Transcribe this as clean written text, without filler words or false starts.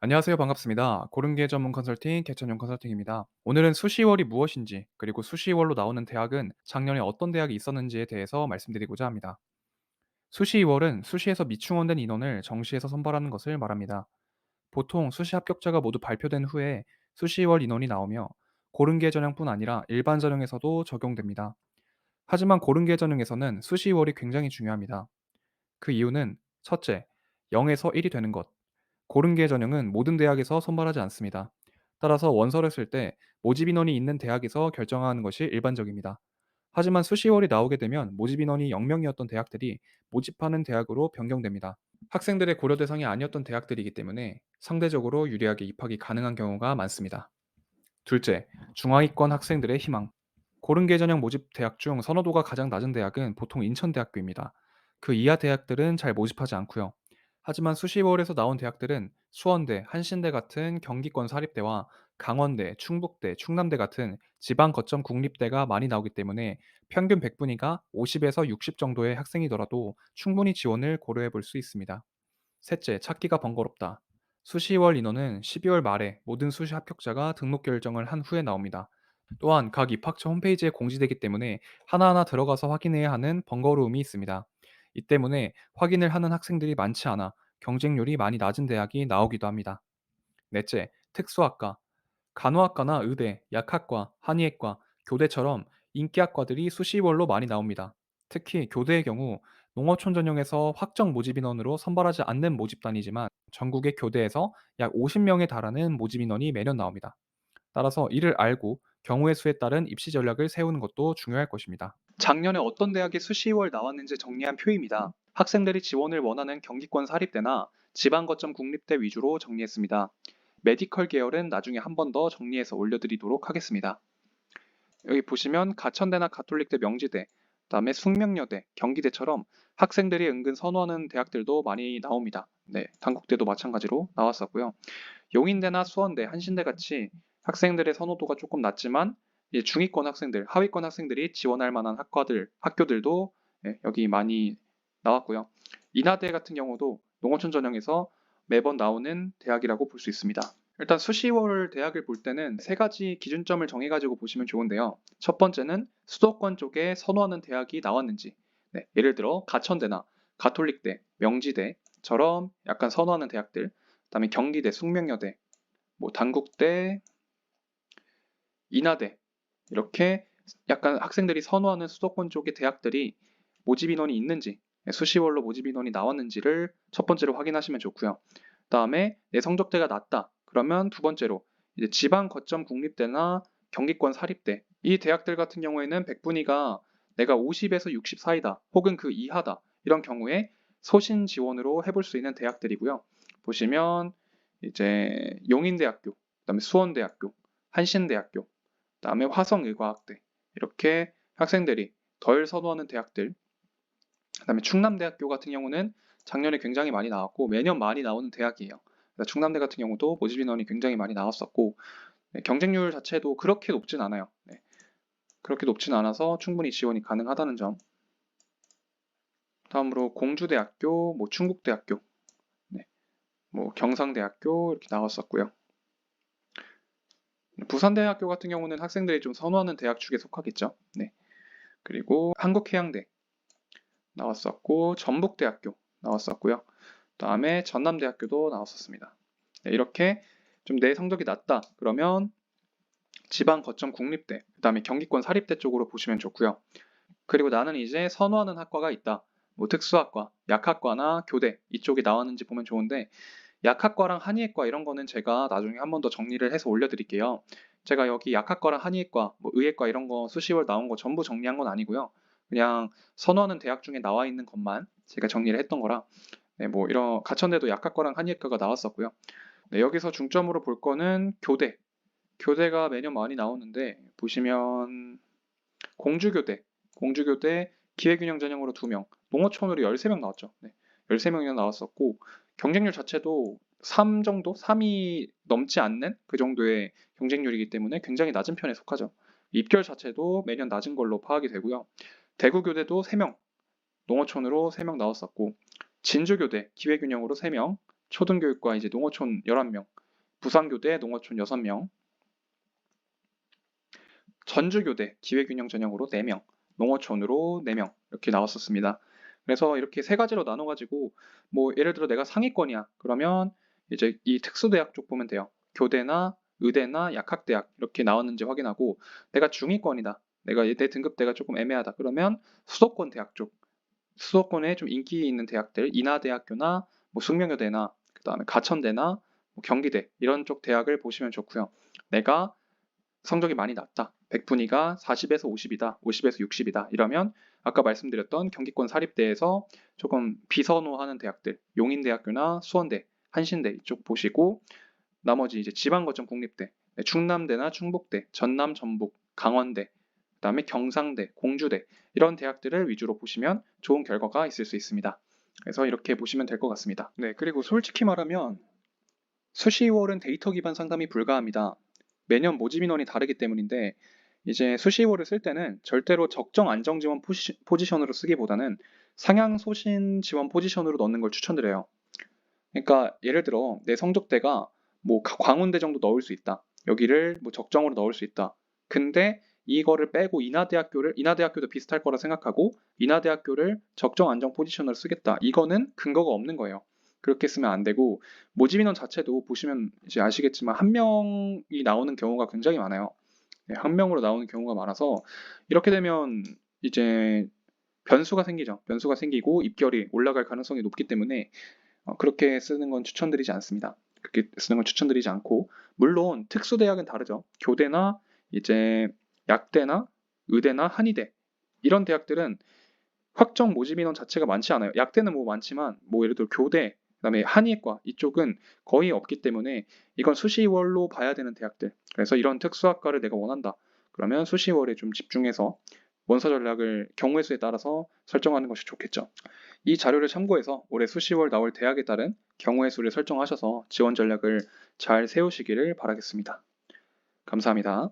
안녕하세요. 반갑습니다. 고른계 전문 컨설팅 개천용 컨설팅입니다. 오늘은 수시월이 무엇인지, 그리고 수시월로 나오는 대학은 작년에 어떤 대학이 있었는지에 대해서 말씀드리고자 합니다. 수시월은 수시에서 미충원된 인원을 정시에서 선발하는 것을 말합니다. 보통 수시 합격자가 모두 발표된 후에 수시월 인원이 나오며 고른계 전형뿐 아니라 일반 전형에서도 적용됩니다. 하지만 고른계 전형에서는 수시월이 굉장히 중요합니다. 그 이유는 첫째, 0에서 1이 되는 것. 고른계 전형은 모든 대학에서 선발하지 않습니다. 따라서 원서를 쓸 때 모집 인원이 있는 대학에서 결정하는 것이 일반적입니다. 하지만 수시월이 나오게 되면 모집 인원이 0명이었던 대학들이 모집하는 대학으로 변경됩니다. 학생들의 고려 대상이 아니었던 대학들이기 때문에 상대적으로 유리하게 입학이 가능한 경우가 많습니다. 둘째, 중하위권 학생들의 희망. 고른계 전형 모집 대학 중 선호도가 가장 낮은 대학은 보통 인천대학교입니다. 그 이하 대학들은 잘 모집하지 않고요. 하지만 수시월에서 나온 대학들은 수원대, 한신대 같은 경기권 사립대와 강원대, 충북대, 충남대 같은 지방 거점 국립대가 많이 나오기 때문에 평균 백분위가 50에서 60 정도의 학생이더라도 충분히 지원을 고려해 볼 수 있습니다. 셋째, 찾기가 번거롭다. 수시월 인원은 12월 말에 모든 수시 합격자가 등록 결정을 한 후에 나옵니다. 또한 각 입학처 홈페이지에 공지되기 때문에 하나하나 들어가서 확인해야 하는 번거로움이 있습니다. 이 때문에 확인을 하는 학생들이 많지 않아 경쟁률이 많이 낮은 대학이 나오기도 합니다. 넷째, 특수학과. 간호학과나 의대, 약학과, 한의학과, 교대처럼 인기학과들이 수시월로 많이 나옵니다. 특히 교대의 경우 농어촌 전형에서 확정 모집 인원으로 선발하지 않는 모집단이지만 전국의 교대에서 약 50명에 달하는 모집 인원이 매년 나옵니다. 따라서 이를 알고 경우의 수에 따른 입시 전략을 세우는 것도 중요할 것입니다. 작년에 어떤 대학에 수시월 나왔는지 정리한 표입니다. 학생들이 지원을 원하는 경기권 사립대나 지방 거점 국립대 위주로 정리했습니다. 메디컬 계열은 나중에 한 번 더 정리해서 올려드리도록 하겠습니다. 여기 보시면 가천대나 가톨릭대 명지대, 그다음에 숙명여대, 경기대처럼 학생들이 은근 선호하는 대학들도 많이 나옵니다. 네, 단국대도 마찬가지로 나왔었고요. 용인대나 수원대, 한신대 같이 학생들의 선호도가 조금 낮지만 이제 중위권 학생들, 하위권 학생들이 지원할 만한 학교들도 여기 많이 나왔고요. 인하대 같은 경우도 농어촌 전형에서 매번 나오는 대학이라고 볼 수 있습니다. 일단 수시월 대학을 볼 때는 세 가지 기준점을 정해가지고 보시면 좋은데요. 첫 번째는 수도권 쪽에 선호하는 대학이 나왔는지, 네, 예를 들어 가천대나 가톨릭대, 명지대처럼 약간 선호하는 대학들, 그다음에 경기대, 숙명여대, 뭐 단국대, 인하대 이렇게 약간 학생들이 선호하는 수도권 쪽의 대학들이 모집 인원이 있는지, 수시월로 모집 인원이 나왔는지를 첫 번째로 확인하시면 좋고요. 그다음에 내 성적대가 낮다. 그러면 두 번째로 이제 지방 거점 국립대나 경기권 사립대 이 대학들 같은 경우에는 백분위가 내가 50에서 60 사이다. 혹은 그 이하다. 이런 경우에 소신 지원으로 해볼 수 있는 대학들이고요. 보시면 이제 용인대학교, 그다음에 수원대학교, 한신대학교, 그다음에 화성의과학대 이렇게 학생들이 덜 선호하는 대학들, 그다음에 충남대학교 같은 경우는 작년에 굉장히 많이 나왔고 매년 많이 나오는 대학이에요. 충남대 같은 경우도 모집 인원이 굉장히 많이 나왔었고 네, 경쟁률 자체도 그렇게 높진 않아요. 네, 그렇게 높진 않아서 충분히 지원이 가능하다는 점. 다음으로 공주대학교, 뭐 충북대학교, 네, 뭐 경상대학교 이렇게 나왔었고요. 부산대학교 같은 경우는 학생들이 좀 선호하는 대학 축에 속하겠죠. 네. 그리고 한국해양대 나왔었고 전북대학교 나왔었고요. 그다음에 전남대학교도 나왔었습니다. 네, 이렇게 좀 내 성적이 낮다 그러면 지방 거점 국립대, 그다음에 경기권 사립대 쪽으로 보시면 좋고요. 그리고 나는 이제 선호하는 학과가 있다. 뭐 특수학과, 약학과나 교대 이쪽이 나왔는지 보면 좋은데 약학과랑 한의학과 이런 거는 제가 나중에 한 번 더 정리를 해서 올려드릴게요. 제가 여기 약학과랑 한의학과, 뭐 의학과 이런 거 수시월 나온 거 전부 정리한 건 아니고요. 그냥 선호하는 대학 중에 나와 있는 것만 제가 정리를 했던 거라 네, 뭐 이런 가천대도 약학과랑 한의학과가 나왔었고요. 네, 여기서 중점으로 볼 거는 교대. 교대가 매년 많이 나오는데 보시면 공주교대 기회균형 전형으로 2명, 농어촌으로 13명 나왔죠. 네, 13명이나 나왔었고 경쟁률 자체도 3 정도? 3이 넘지 않는 그 정도의 경쟁률이기 때문에 굉장히 낮은 편에 속하죠. 입결 자체도 매년 낮은 걸로 파악이 되고요. 대구교대도 3명, 농어촌으로 3명 나왔었고 진주교대 기회균형으로 3명, 초등교육과 이제 농어촌 11명, 부산교대 농어촌 6명, 전주교대 기회균형 전형으로 4명, 농어촌으로 4명 이렇게 나왔었습니다. 그래서 이렇게 세 가지로 나눠가지고 뭐 예를 들어 내가 상위권이야. 그러면 이제 이 특수대학 쪽 보면 돼요. 교대나 의대나 약학대학 이렇게 나왔는지 확인하고 내가 중위권이다. 내 등급대가 조금 애매하다. 그러면 수도권 대학 쪽, 수도권에 좀 인기 있는 대학들, 인하대학교나 뭐 숙명여대나 그다음에 가천대나 뭐 경기대 이런 쪽 대학을 보시면 좋고요. 내가 성적이 많이 낮다. 100분위가 40에서 50이다. 50에서 60이다. 이러면 아까 말씀드렸던 경기권 사립대에서 조금 비선호하는 대학들, 용인대학교나 수원대, 한신대 이쪽 보시고 나머지 이제 지방 거점 국립대, 충남대나 충북대, 전남, 전북, 강원대, 그다음에 경상대, 공주대 이런 대학들을 위주로 보시면 좋은 결과가 있을 수 있습니다. 그래서 이렇게 보시면 될 것 같습니다. 네, 그리고 솔직히 말하면 수시월은 데이터 기반 상담이 불가합니다. 매년 모집 인원이 다르기 때문인데 이제 수시월을 쓸 때는 절대로 적정 안정 지원 포지션으로 쓰기보다는 상향 소신 지원 포지션으로 넣는 걸 추천드려요. 그러니까 예를 들어 내 성적대가 뭐 광운대 정도 넣을 수 있다. 여기를 뭐 적정으로 넣을 수 있다. 근데 이거를 빼고 인하대학교도 비슷할 거라 생각하고 인하대학교를 적정 안정 포지션으로 쓰겠다. 이거는 근거가 없는 거예요. 그렇게 쓰면 안 되고 모집 인원 자체도 보시면 이제 아시겠지만 한 명이 나오는 경우가 굉장히 많아요. 네, 한 명으로 나오는 경우가 많아서 이렇게 되면 이제 변수가 생기죠. 변수가 생기고 입결이 올라갈 가능성이 높기 때문에 그렇게 쓰는 건 추천드리지 않습니다. 그렇게 쓰는 건 추천드리지 않고 물론 특수대학은 다르죠. 교대나 이제 약대나 의대나 한의대 이런 대학들은 확정 모집 인원 자체가 많지 않아요. 약대는 뭐 많지만 뭐 예를 들어 교대 그다음에 한의과 이쪽은 거의 없기 때문에 이건 수시월로 봐야 되는 대학들. 그래서 이런 특수학과를 내가 원한다. 그러면 수시월에 좀 집중해서 원서 전략을 경우의 수에 따라서 설정하는 것이 좋겠죠. 이 자료를 참고해서 올해 수시월 나올 대학에 따른 경우의 수를 설정하셔서 지원 전략을 잘 세우시기를 바라겠습니다. 감사합니다.